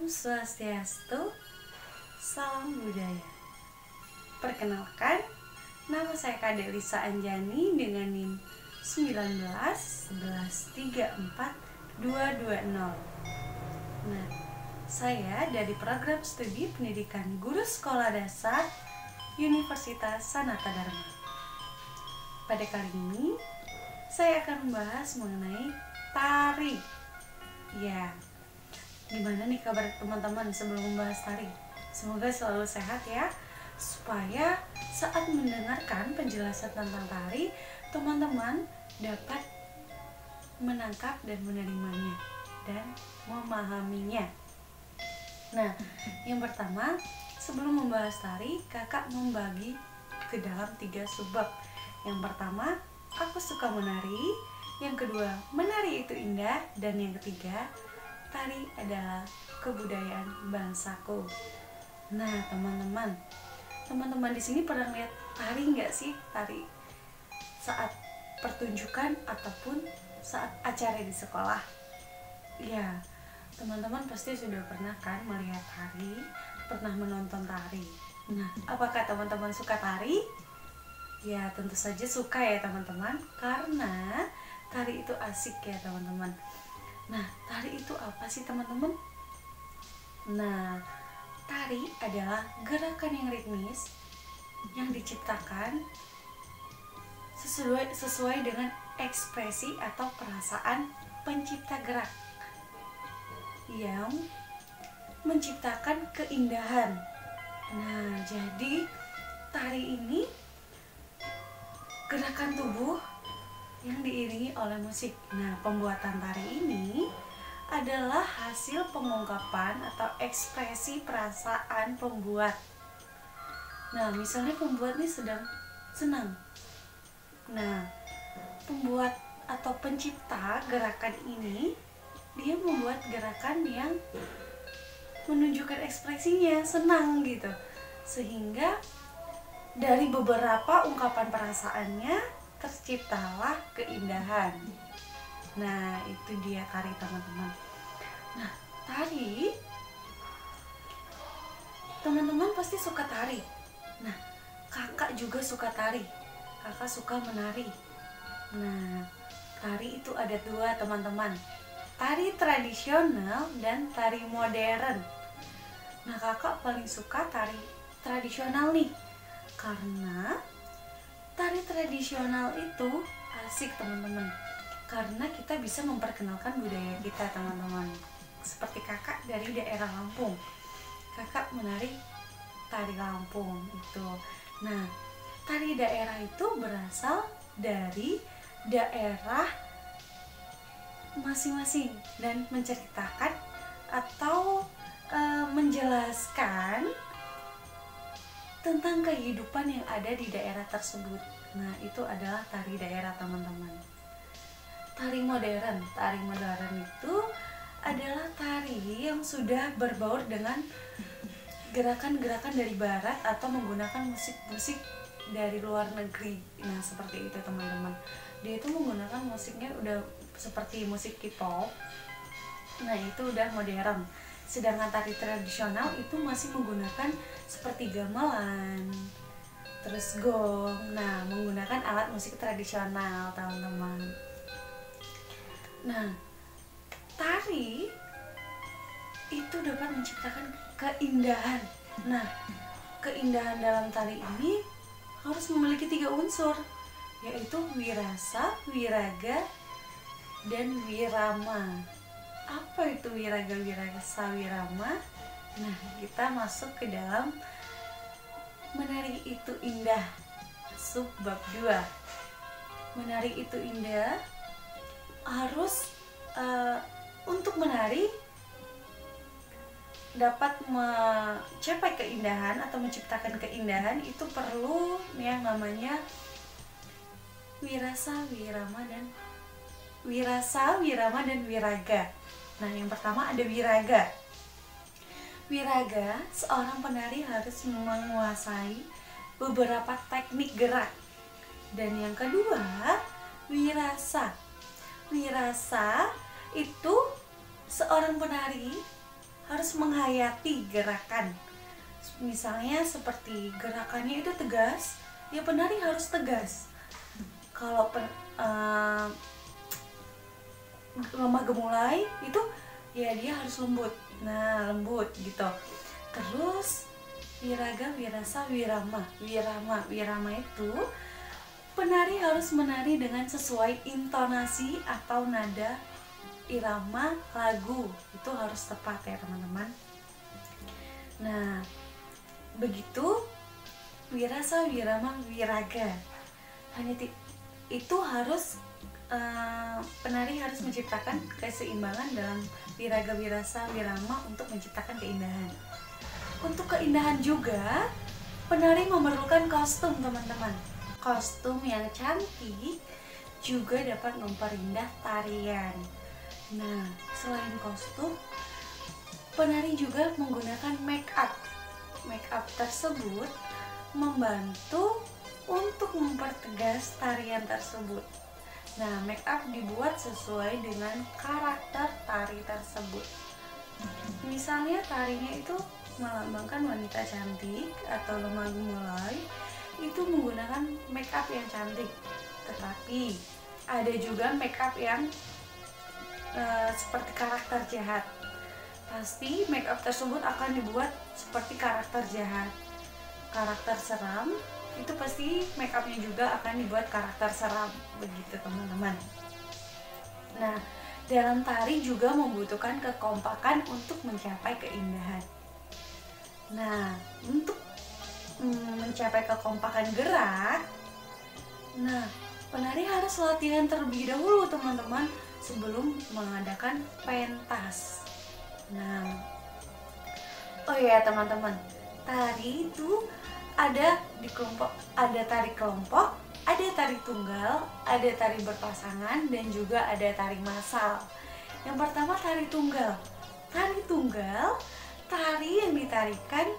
Om Swastiastu, salam budaya. Perkenalkan, nama saya Kak Delisa Anjani dengan NIM 19 11 34 220. Nah, saya dari program studi pendidikan guru sekolah dasar Universitas Sanata Dharma. Pada kali ini, saya akan membahas mengenai tari. Ya, gimana nih kabar teman-teman sebelum membahas tari? Semoga selalu sehat ya, supaya saat mendengarkan penjelasan tentang tari, teman-teman dapat menangkap dan menerimanya dan memahaminya. Nah, yang pertama, sebelum membahas tari, kakak membagi ke dalam 3 subbab. Yang pertama, aku suka menari. Yang kedua, menari itu indah. Dan yang ketiga, tari adalah kebudayaan bangsaku. Nah, teman-teman di sini pernah lihat tari nggak sih? Tari saat pertunjukan ataupun saat acara di sekolah. Ya, teman-teman pasti sudah pernah kan melihat tari, pernah menonton tari. Nah, apakah teman-teman suka tari? Ya, tentu saja suka ya teman-teman, karena tari itu asik ya teman-teman. Nah, tari itu apa sih teman-teman? Nah, tari adalah gerakan yang ritmis yang diciptakan sesuai dengan ekspresi atau perasaan pencipta gerak yang menciptakan keindahan. Nah, jadi tari ini gerakan tubuh yang diiringi oleh musik. Nah, pembuatan tari ini adalah hasil pengungkapan atau ekspresi perasaan pembuat. Nah, misalnya pembuat ini sedang senang. Nah, pembuat atau pencipta gerakan ini, dia membuat gerakan yang menunjukkan ekspresinya senang gitu. Sehingga dari beberapa ungkapan perasaannya terciptalah keindahan. Nah, itu dia tari teman-teman. Nah, tari, teman-teman pasti suka tari. Nah, kakak juga suka tari. Kakak suka menari. Nah, tari itu ada 2 teman-teman. Tari tradisional dan tari modern. Nah, kakak paling suka tari tradisional nih, karena tari tradisional itu asik teman-teman, karena kita bisa memperkenalkan budaya kita teman-teman. Seperti kakak dari daerah Lampung, kakak menari tari Lampung itu. Nah, tari daerah itu berasal dari daerah masing-masing dan menceritakan atau menjelaskan tentang kehidupan yang ada di daerah tersebut. Nah, itu adalah tari daerah teman-teman. Tari modern itu adalah tari yang sudah berbaur dengan gerakan-gerakan dari barat atau menggunakan musik-musik dari luar negeri. Nah, seperti itu teman-teman. Dia itu menggunakan musiknya udah seperti musik K-pop. Nah, itu udah modern. Sedangkan tari tradisional itu masih menggunakan seperti gamelan, terus gong. Nah, menggunakan alat musik tradisional teman-teman. Nah, tari itu dapat menciptakan keindahan. Nah, keindahan dalam tari ini harus memiliki 3 unsur, yaitu wirasa, wiraga, dan wirama. Apa itu wiraga, wirasa, wirama? Nah, kita masuk ke dalam menari itu indah, subbab 2. Menari itu indah harus untuk menari dapat mencapai keindahan atau menciptakan keindahan, itu perlu yang namanya wirasa, wirama, dan wiraga. Nah, yang pertama ada wiraga. Wiraga, seorang penari harus menguasai beberapa teknik gerak. Dan yang kedua, wirasa. Wirasa itu seorang penari harus menghayati gerakan. Misalnya seperti gerakannya itu tegas, ya penari harus tegas. Kalau lemah gemulai itu ya dia harus lembut. Nah, lembut gitu. Terus wiraga, wirasa, wirama. Wirama itu penari harus menari dengan sesuai intonasi atau nada irama lagu. Itu harus tepat ya teman-teman. Nah, begitu wirasa, wirama, wiraga. Hanya itu harus penari harus menciptakan keseimbangan dalam wiraga, wirasa, wirama untuk menciptakan keindahan. Untuk keindahan juga, penari memerlukan kostum teman-teman. Kostum yang cantik juga dapat memperindah tarian. Nah, selain kostum, penari juga menggunakan make up. Make up tersebut membantu untuk mempertegas tarian tersebut. Nah, make up dibuat sesuai dengan karakter tari tersebut. Misalnya tarinya itu melambangkan wanita cantik atau lemah gemulai, itu menggunakan make up yang cantik. Tetapi ada juga make up yang seperti karakter jahat. Pasti make up tersebut akan dibuat seperti karakter jahat. Karakter seram itu pasti make upnya juga akan dibuat karakter seram, begitu teman-teman. Nah, dalam tari juga membutuhkan kekompakan untuk mencapai keindahan. Nah, untuk mencapai kekompakan gerak, nah penari harus latihan terlebih dahulu teman-teman sebelum mengadakan pentas. Nah, oh ya teman-teman, tari itu ada di kelompok, ada tari kelompok, ada tari tunggal, ada tari berpasangan, dan juga ada tari massal. Yang pertama tari tunggal. Tari tunggal, tari yang ditarikan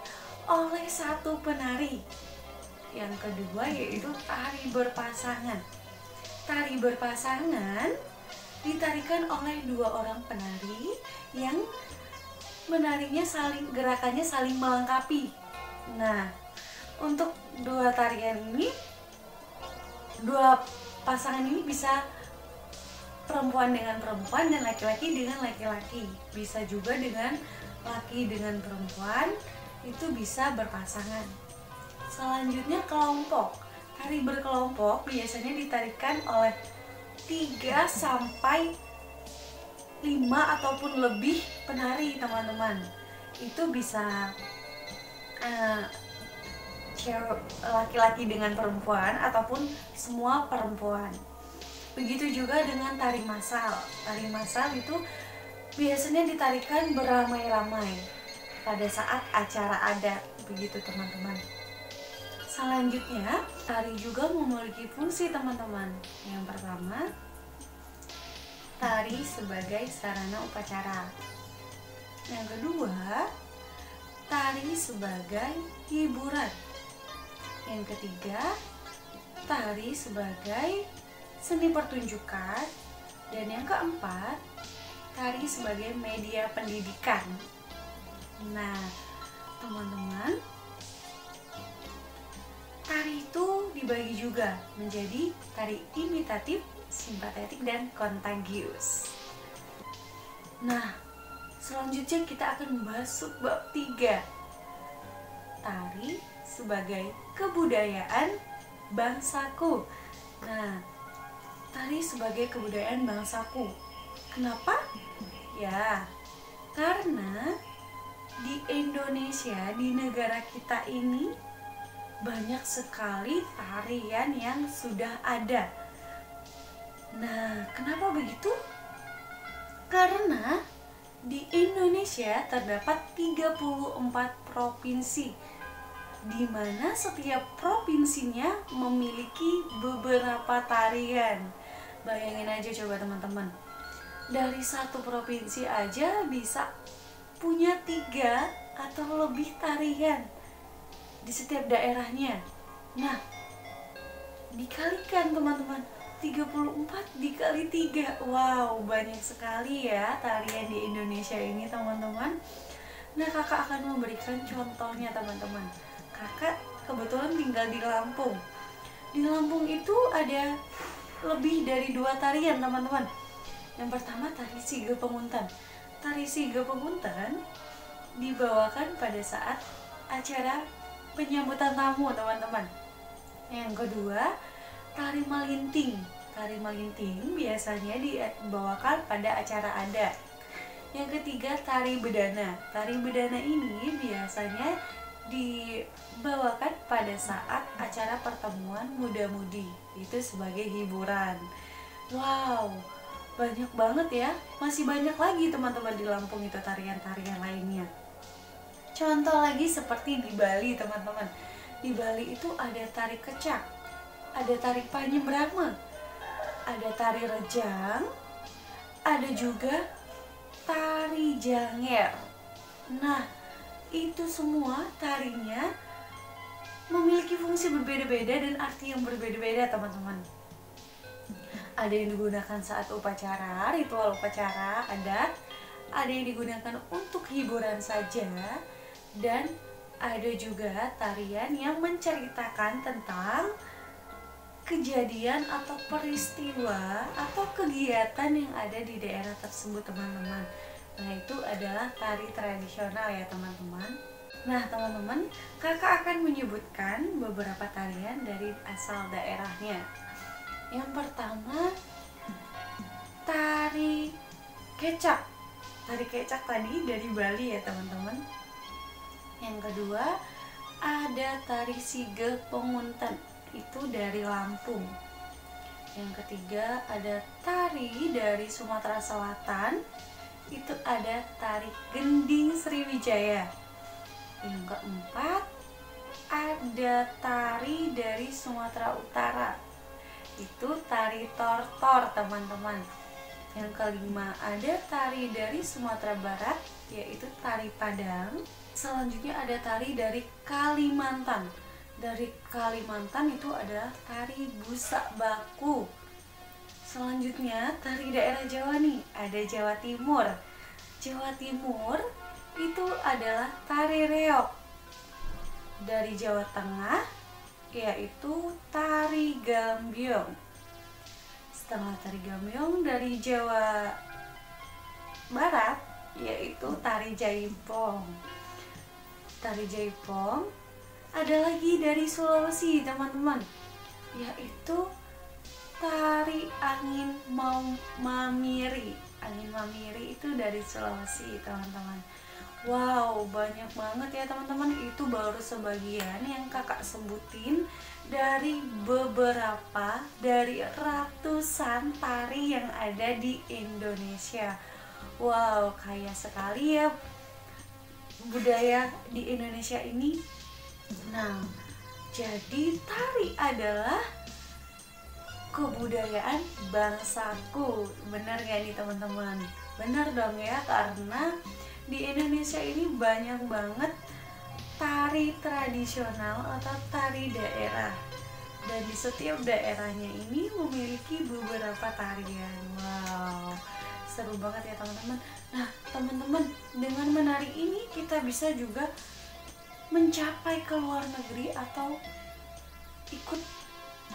oleh satu penari. Yang kedua yaitu tari berpasangan. Tari berpasangan ditarikan oleh dua orang penari yang menarinya gerakannya saling melengkapi. Nah, untuk dua tarian ini, dua pasangan ini bisa perempuan dengan perempuan dan laki-laki dengan laki-laki. Bisa juga dengan laki dengan perempuan, itu bisa berpasangan. Selanjutnya kelompok. Tari berkelompok biasanya ditarikan oleh 3 sampai 5 ataupun lebih penari teman-teman. Itu bisa laki-laki dengan perempuan ataupun semua perempuan. Begitu juga dengan tari massal. Tari massal itu biasanya ditarikan beramai-ramai pada saat acara adat, begitu teman-teman. Selanjutnya, tari juga memiliki fungsi teman-teman. Yang pertama, tari sebagai sarana upacara. Yang kedua, tari sebagai hiburan. Yang ketiga, tari sebagai seni pertunjukan. Dan yang keempat, tari sebagai media pendidikan. Nah, teman-teman, tari itu dibagi juga menjadi tari imitatif, simpatetik, dan kontagius. Nah, selanjutnya kita akan membahas subbab 3. Tari sebagai kebudayaan bangsaku. Nah, tari sebagai kebudayaan bangsaku. Kenapa? Ya, karena di Indonesia, di negara kita ini banyak sekali tarian yang sudah ada. Nah, kenapa begitu? Karena di Indonesia terdapat 34 provinsi, di mana setiap provinsinya memiliki beberapa tarian. Bayangin aja coba teman-teman, dari satu provinsi aja bisa punya 3 atau lebih tarian di setiap daerahnya. Nah, dikalikan teman-teman, 34 dikali 3. Wow, banyak sekali ya tarian di Indonesia ini teman-teman. Nah, kakak akan memberikan contohnya teman-teman. Kakak kebetulan tinggal di Lampung. Di Lampung itu ada lebih dari 2 tarian teman-teman. Yang pertama tari Sige Penguntan. Tari Sige Penguntan dibawakan pada saat acara penyambutan tamu teman-teman. Yang kedua tari Malinting. Tari Malinting biasanya dibawakan pada acara adat. Yang ketiga tari Bedana. Tari Bedana ini biasanya dibawakan pada saat acara pertemuan muda-mudi, itu sebagai hiburan. Wow, banyak banget ya. Masih banyak lagi teman-teman di Lampung itu tarian-tarian lainnya. Contoh lagi seperti di Bali teman-teman. Di Bali itu ada tari kecak, ada tari Panyembrama, ada tari rejang, ada juga tari janger. Nah, itu semua tarinya memiliki fungsi berbeda-beda dan arti yang berbeda-beda teman-teman. Ada yang digunakan saat upacara, ritual upacara adat, ada yang digunakan untuk hiburan saja, dan ada juga tarian yang menceritakan tentang kejadian atau peristiwa atau kegiatan yang ada di daerah tersebut teman-teman. Nah, itu adalah tari tradisional ya teman-teman. Nah teman-teman, kakak akan menyebutkan beberapa tarian dari asal daerahnya. Yang pertama, tari kecak. Tari kecak tadi dari Bali ya teman-teman. Yang kedua, ada tari Sige Penguntan, itu dari Lampung. Yang ketiga, ada tari dari Sumatera Selatan, itu ada tari Gending Sriwijaya. Yang keempat, ada tari dari Sumatera Utara, itu tari Tortor teman-teman. Yang kelima, ada tari dari Sumatera Barat, yaitu tari Padang. Selanjutnya ada tari dari Kalimantan. Dari Kalimantan itu adalah tari Busak Baku. Selanjutnya tari daerah Jawa nih, ada Jawa Timur. Jawa Timur itu adalah tari reog. Dari Jawa Tengah yaitu tari gambyong. Setelah tari gambyong dari Jawa Barat yaitu tari jaipong. Tari jaipong ada lagi dari Sulawesi teman-teman, yaitu tari angin mamiri. Angin mamiri itu dari Sulawesi teman-teman. Wow, banyak banget ya teman-teman. Itu baru sebagian yang kakak sebutin dari beberapa dari ratusan tari yang ada di Indonesia. Wow, kaya sekali ya budaya di Indonesia ini. Nah, jadi tari adalah kebudayaan bangsaku. Benar gak nih teman-teman? Benar dong ya, karena di Indonesia ini banyak banget tari tradisional atau tari daerah, dan di setiap daerahnya ini memiliki beberapa tarian. Wow, seru banget ya teman-teman. Nah teman-teman, dengan menari ini kita bisa juga mencapai ke luar negeri atau ikut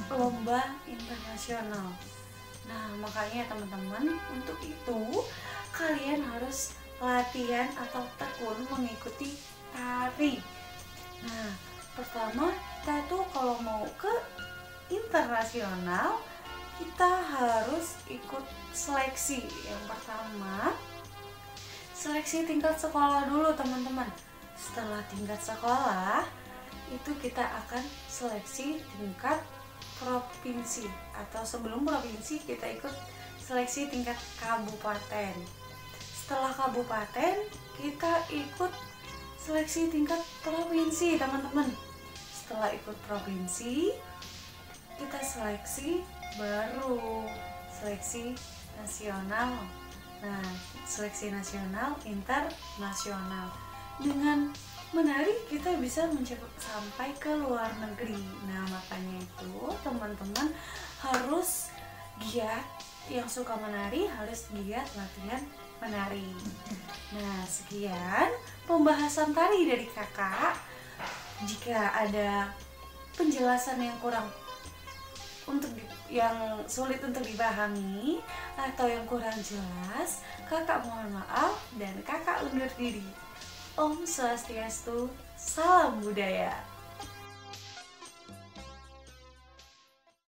lomba internasional. Nah makanya teman-teman, untuk itu kalian harus latihan atau tekun mengikuti tari. Nah pertama, kita tuh kalau mau ke internasional kita harus ikut seleksi. Yang pertama, seleksi tingkat sekolah dulu teman-teman. Setelah tingkat sekolah itu kita akan seleksi tingkat provinsi, atau sebelum provinsi kita ikut seleksi tingkat kabupaten. Setelah kabupaten kita ikut seleksi tingkat provinsi teman-teman. Setelah ikut provinsi kita seleksi baru seleksi nasional. Nah, seleksi nasional, internasional. Dengan menari kita bisa mencapai sampai ke luar negeri. Nah makanya itu teman-teman harus giat yang suka menari harus giat latihan menari. Nah, sekian pembahasan tari dari kakak. Jika ada penjelasan yang kurang yang sulit untuk dipahami atau yang kurang jelas, kakak mohon maaf dan kakak undur diri. Om Swastiastu, salam budaya.